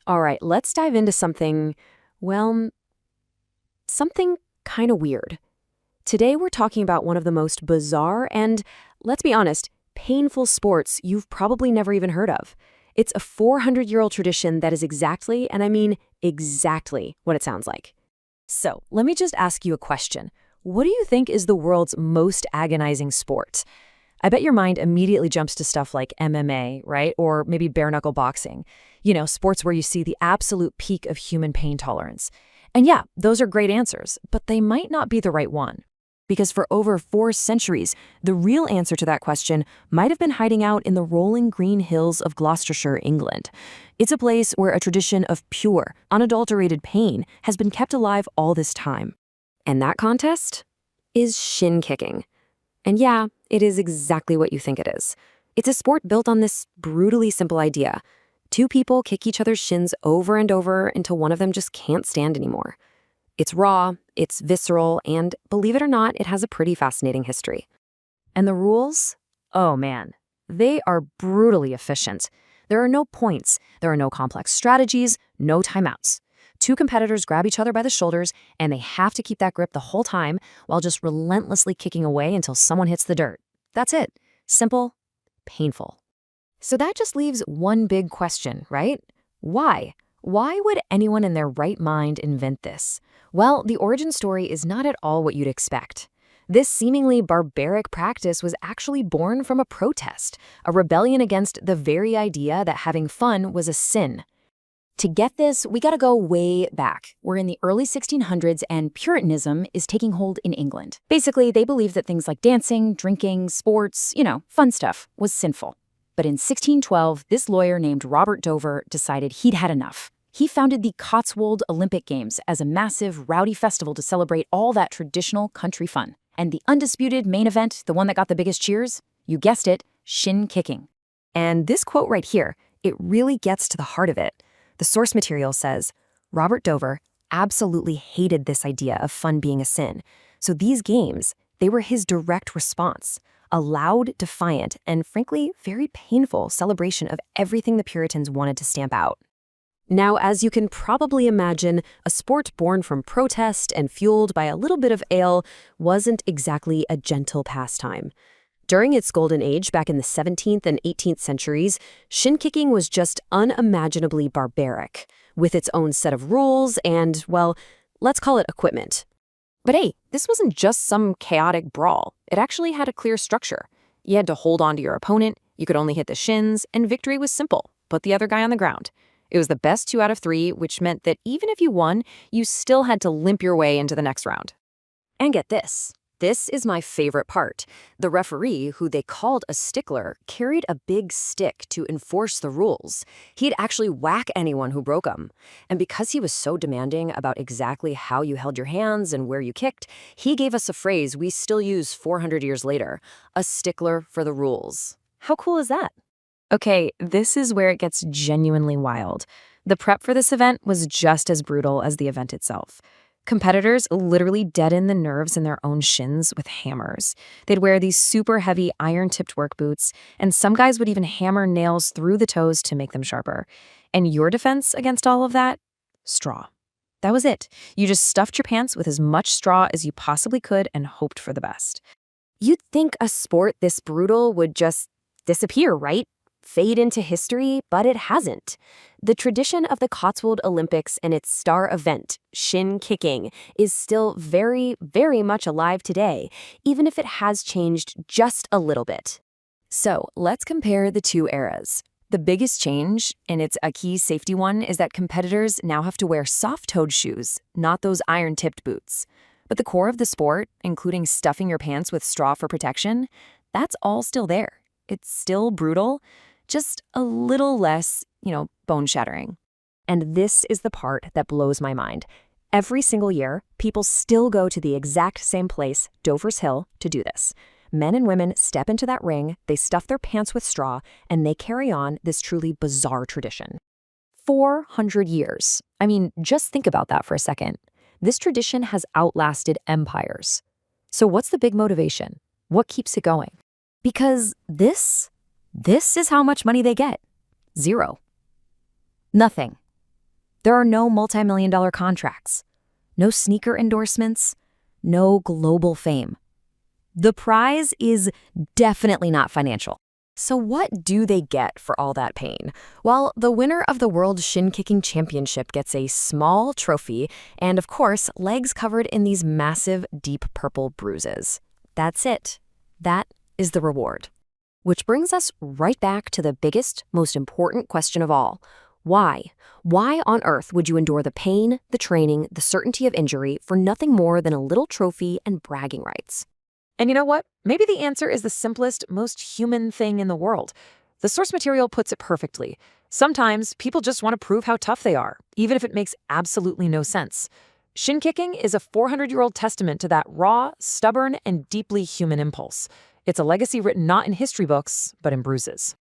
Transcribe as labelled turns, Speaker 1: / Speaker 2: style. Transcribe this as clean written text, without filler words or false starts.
Speaker 1: All right, let's dive into something, well, something kind of weird. Today we're talking about one of the most bizarre and, let's be honest, painful sports you've probably never even heard of. It's a 400-year-old tradition that is exactly, and I mean exactly, what it sounds like. So, let me just ask you a question. What do you think is the world's most agonizing sport? I bet your mind immediately jumps to stuff like MMA, right? Or maybe bare-knuckle boxing. Sports where you see the absolute peak of human pain tolerance. And yeah, those are great answers, but they might not be the right one. Because for over 4 centuries, the real answer to that question might have been hiding out in the rolling green hills of Gloucestershire, England. It's a place where a tradition of pure, unadulterated pain has been kept alive all this time. And that contest is shin kicking. And yeah, it is exactly what you think it is. It's a sport built on this brutally simple idea. 2 people kick each other's shins over and over until one of them just can't stand anymore. It's raw, it's visceral, and believe it or not, it has a pretty fascinating history. And the rules? Oh man, they are brutally efficient. There are no points, there are no complex strategies, no timeouts. 2 competitors grab each other by the shoulders, and they have to keep that grip the whole time while just relentlessly kicking away until someone hits the dirt. That's it. Simple, painful. So that just leaves one big question, right? Why? Why would anyone in their right mind invent this? Well, the origin story is not at all what you'd expect. This seemingly barbaric practice was actually born from a protest, a rebellion against the very idea that having fun was a sin. To get this, we gotta go way back. We're in the early 1600s and Puritanism is taking hold in England. Basically, they believed that things like dancing, drinking, sports, fun stuff, was sinful. But in 1612, this lawyer named Robert Dover decided he'd had enough. He founded the Cotswold Olympic Games as a massive, rowdy festival to celebrate all that traditional country fun. And the undisputed main event, the one that got the biggest cheers? You guessed it, shin kicking. And this quote right here, it really gets to the heart of it. The source material says, Robert Dover absolutely hated this idea of fun being a sin. So these games, they were his direct response. A loud, defiant, and frankly, very painful celebration of everything the Puritans wanted to stamp out. Now, as you can probably imagine, a sport born from protest and fueled by a little bit of ale wasn't exactly a gentle pastime. During its golden age back in the 17th and 18th centuries, shin kicking was just unimaginably barbaric, with its own set of rules and, well, let's call it equipment. But hey, this wasn't just some chaotic brawl. It actually had a clear structure. You had to hold on to your opponent, you could only hit the shins, and victory was simple. Put the other guy on the ground. It was the best 2 out of 3, which meant that even if you won, you still had to limp your way into the next round. And get this. This is my favorite part. The referee, who they called a stickler, carried a big stick to enforce the rules. He'd actually whack anyone who broke them. And because he was so demanding about exactly how you held your hands and where you kicked, he gave us a phrase we still use 400 years later, a stickler for the rules. How cool is that? Okay, this is where it gets genuinely wild. The prep for this event was just as brutal as the event itself. Competitors literally deaden the nerves in their own shins with hammers. They'd wear these super heavy iron-tipped work boots, and some guys would even hammer nails through the toes to make them sharper. And your defense against all of that? Straw. That was it. You just stuffed your pants with as much straw as you possibly could and hoped for the best. You'd think a sport this brutal would just disappear, right? Fade into history, but it hasn't. The tradition of the Cotswold Olympics and its star event, shin kicking, is still very, very much alive today, even if it has changed just a little bit. So let's compare the 2 eras. The biggest change, and it's a key safety one, is that competitors now have to wear soft-toed shoes, not those iron-tipped boots. But the core of the sport, including stuffing your pants with straw for protection, that's all still there. It's still brutal, just a little less, bone-shattering. And this is the part that blows my mind. Every single year, people still go to the exact same place, Dover's Hill, to do this. Men and women step into that ring, they stuff their pants with straw, and they carry on this truly bizarre tradition. 400 years. I mean, just think about that for a second. This tradition has outlasted empires. So what's the big motivation? What keeps it going? Because this is how much money they get. 0. Nothing.
Speaker 2: There are no multi-million-dollar contracts, no sneaker endorsements, no global fame. The prize is definitely not financial.
Speaker 1: So what do they get for all that pain? Well, the winner of the World Shin-Kicking Championship gets a small trophy and, of course, legs covered in these massive, deep purple bruises. That's it. That is the reward. Which brings us right back to the biggest, most important question of all. Why? Why on earth would you endure the pain, the training, the certainty of injury for nothing more than a little trophy and bragging rights? And you know what? Maybe the answer is the simplest, most human thing in the world. The source material puts it perfectly. Sometimes people just want to prove how tough they are, even if it makes absolutely no sense. Shin kicking is a 400-year-old testament to that raw, stubborn, and deeply human impulse. It's a legacy written not in history books, but in bruises.